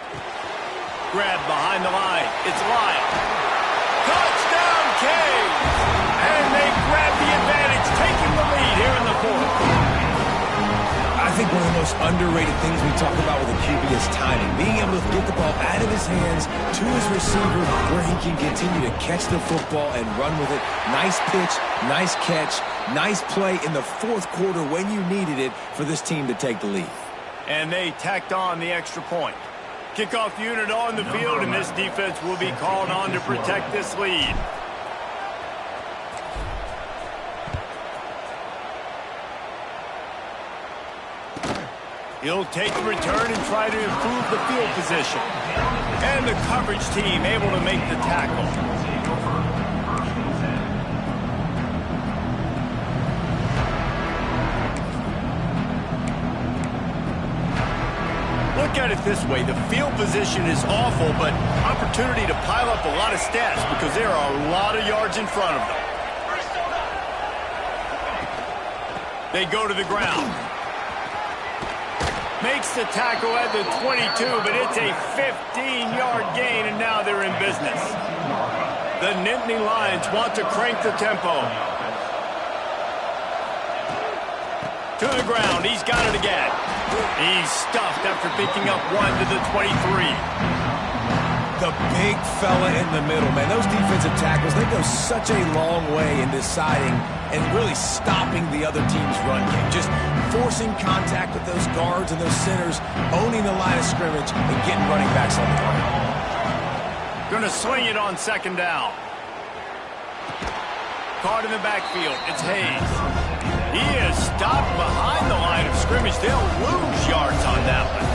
Grab behind the line. It's Lyle. Touchdown, Canes! And they grab the advantage, taking the lead here in the 4th. I think one of the most underrated things we talk about with a QB is timing. Being able to get the ball out of his hands to his receiver where he can continue to catch the football and run with it. Nice pitch, nice catch, nice play in the 4th quarter when you needed it for this team to take the lead. And they tacked on the extra point. Kickoff unit on the field, and this defense will be called on to protect this lead. He'll take the return and try to improve the field position. And the coverage team able to make the tackle. Look at it this way. The field position is awful, but opportunity to pile up a lot of stats because there are a lot of yards in front of them. They go to the ground. Makes the tackle at the 22, but it's a 15-yard gain, and now they're in business. The Nittany Lions want to crank the tempo. To the ground. He's got it again. He's stuffed after picking up 1 to the 23. The big fella in the middle, man. Those defensive tackles, they go such a long way in deciding and really stopping the other team's run game. Just forcing contact with those guards and those centers, owning the line of scrimmage, and getting running backs on the target. Going to swing it on second down. Caught in the backfield. It's Hayes. He is stopped behind the line of scrimmage. They'll lose yards on that one.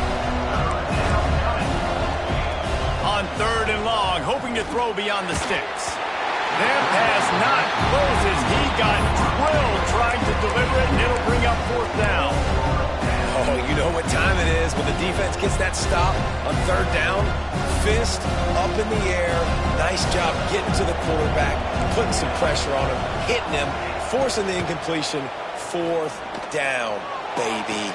On third and long, hoping to throw beyond the sticks. Their pass not closes. He got drilled trying to deliver it, and it'll bring up fourth down. Oh, you know what time it is when the defense gets that stop on third down. Fist up in the air. Nice job getting to the quarterback, putting some pressure on him, hitting him, forcing the incompletion. Fourth down, baby.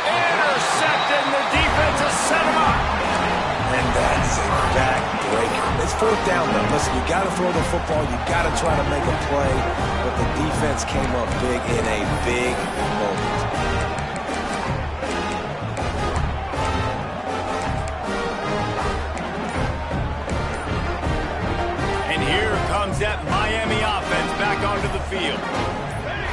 Intercepted, and the defense has set him up. And that's a backbreaker. It's fourth down, though. Listen, you got to throw the football. You got to try to make a play. But the defense came up big in a big moment. And here comes that Miami offense back onto the field.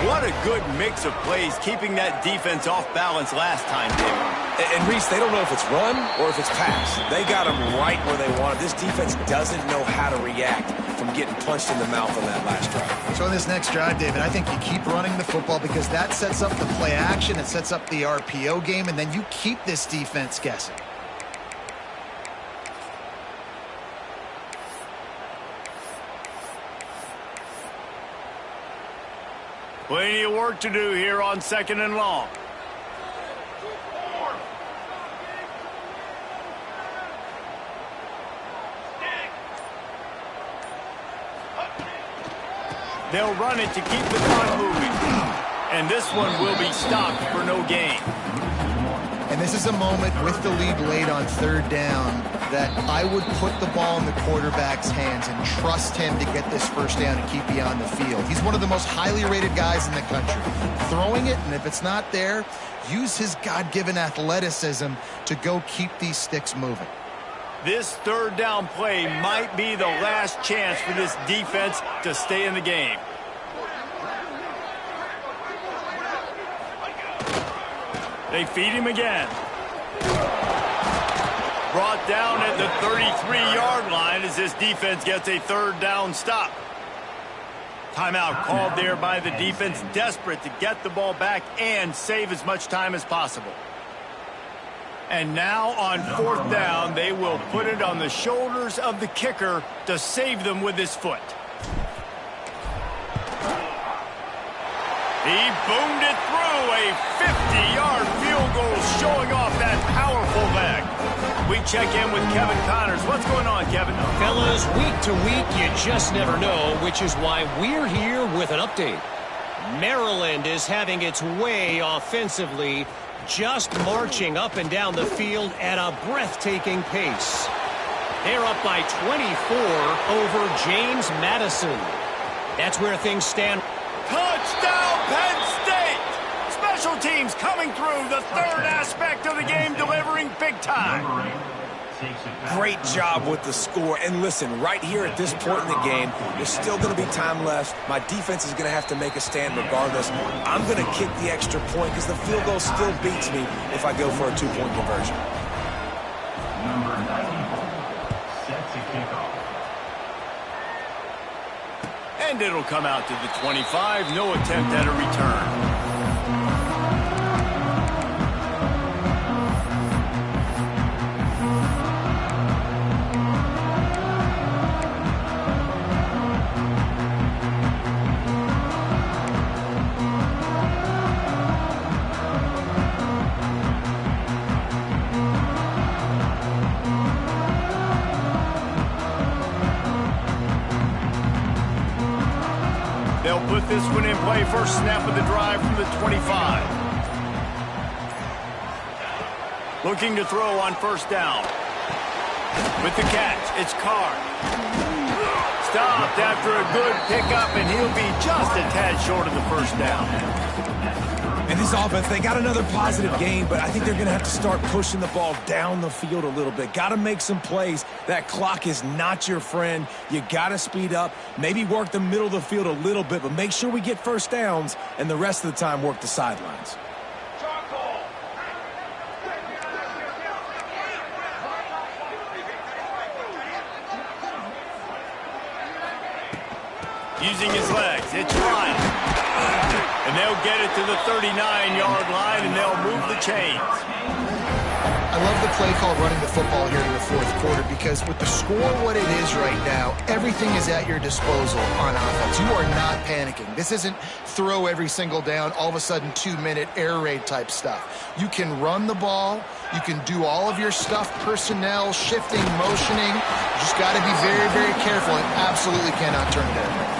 What a good mix of plays, keeping that defense off balance last time, David. And Reese, they don't know if it's run or if it's pass. They got them right where they want it. This defense doesn't know how to react from getting punched in the mouth on that last drive. So in this next drive, David, I think you keep running the football because that sets up the play action, it sets up the RPO game, and then you keep this defense guessing. Plenty of work to do here on second and long. They'll run it to keep the clock moving. And this one will be stopped for no gain. And this is a moment with the lead late on third down that I would put the ball in the quarterback's hands and trust him to get this first down and keep you on the field. He's one of the most highly rated guys in the country. Throwing it, and if it's not there, use his God-given athleticism to go keep these sticks moving. This third down play might be the last chance for this defense to stay in the game. They feed him again. Brought down at the 33-yard line as this defense gets a third down stop. Timeout called there by the defense, desperate to get the ball back and save as much time as possible. And now on fourth down, they will put it on the shoulders of the kicker to save them with his foot. He boomed it through, a 50-yard field goal showing off that powerful leg. We check in with Kevin Connors. What's going on, Kevin? Fellas, week to week, you just never know, which is why we're here with an update. Maryland is having its way offensively, just marching up and down the field at a breathtaking pace. They're up by 24 over James Madison. That's where things stand. Touchdown, Penn State! Special teams coming through, the third aspect of the game, delivering big time. Great job with the score. And listen, right here at this point in the game, there's still going to be time left. My defense is going to have to make a stand regardless. I'm going to kick the extra point because the field goal still beats me if I go for a two-point conversion. Number 94, set to kick off. And it'll come out to the 25. No attempt at a return. They'll put this one in play. First snap of the drive from the 25. Looking to throw on first down. With the catch, it's Carr. Stopped after a good pickup, and he'll be just a tad short of the first down. And this offense, they got another positive game, but I think they're going to have to start pushing the ball down the field a little bit. Got to make some plays. That clock is not your friend. You got to speed up, maybe work the middle of the field a little bit, but make sure we get first downs and the rest of the time work the sidelines. Using his legs, it's Ryan. And they'll get it to the 39-yard line, and they'll move the chains. I love the play call running the football here in the fourth quarter because with the score what it is right now, everything is at your disposal on offense. You are not panicking. This isn't throw every single down, all of a sudden 2-minute air raid type stuff. You can run the ball. You can do all of your stuff, personnel, shifting, motioning. You just got to be very, very careful and absolutely cannot turn it over.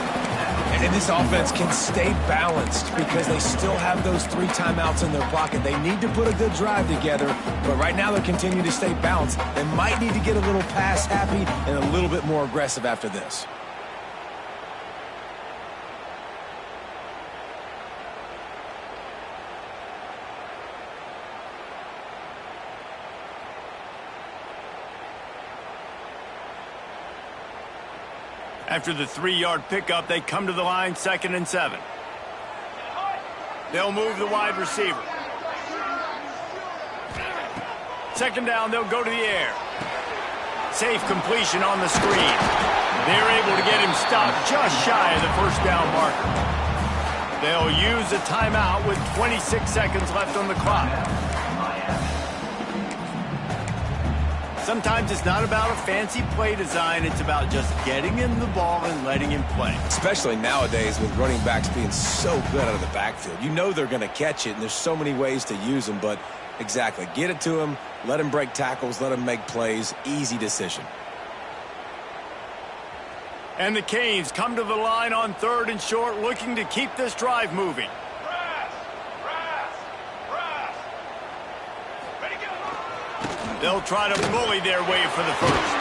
And this offense can stay balanced because they still have those 3 timeouts in their pocket. They need to put a good drive together, but right now they're continuing to stay balanced. They might need to get a little pass happy and a little bit more aggressive after this. After the 3-yard pickup, they come to the line, 2nd and 7. They'll move the wide receiver. 2nd down, they'll go to the air. Safe completion on the screen. They're able to get him stopped just shy of the first down marker. They'll use a timeout with 26 seconds left on the clock. Sometimes it's not about a fancy play design. It's about just getting him the ball and letting him play. Especially nowadays with running backs being so good out of the backfield. You know they're going to catch it, and there's so many ways to use them. But exactly, get it to him, let him break tackles, let him make plays. Easy decision. And the Canes come to the line on 3rd and short, looking to keep this drive moving. They'll try to bully their way for the first.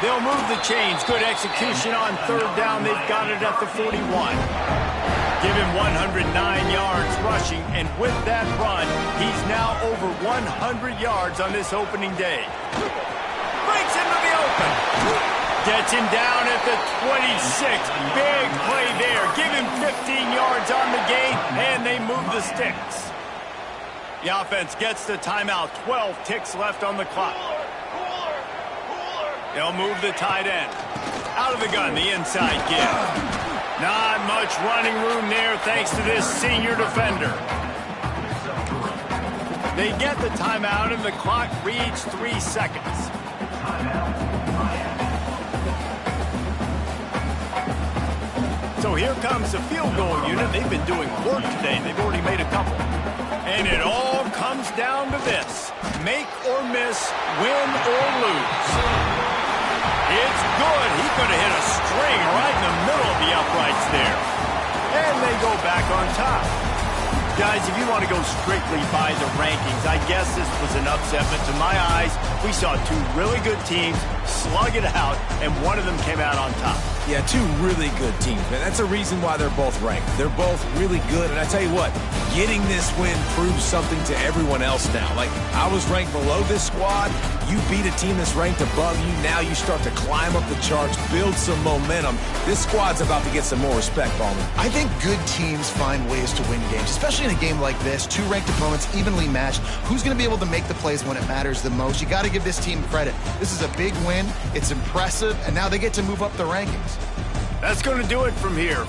They'll move the chains. Good execution on 3rd down. They've got it at the 41. Give him 109 yards rushing, and with that run, he's now over 100 yards on this opening day. Breaks into the open. Gets him down at the 26. Big play there. Give him 15 yards on the gain, and they move the sticks. The offense gets the timeout. 12 ticks left on the clock. They'll move the tight end. Out of the gun, the inside give. Not much running room there thanks to this senior defender. They get the timeout, and the clock reads 3 seconds. So here comes the field goal unit. They've been doing work today. They've already made a couple. And it all comes down to this. Make or miss, win or lose. It's good. He could have hit a string right in the middle of the uprights there. And they go back on top. Guys, if you want to go strictly by the rankings, I guess this was an upset. But to my eyes, we saw 2 really good teams slug it out, and one of them came out on top. Yeah, 2 really good teams, man. That's a reason why they're both ranked. They're both really good, and I tell you what, getting this win proves something to everyone else now. Like, I was ranked below this squad. You beat a team that's ranked above you. Now you start to climb up the charts, build some momentum. This squad's about to get some more respect, Ballman. I think good teams find ways to win games, especially in a game like this. 2 ranked opponents, evenly matched. Who's going to be able to make the plays when it matters the most? You got to give this team credit. This is a big win. It's impressive, and now they get to move up the rankings. That's going to do it from here.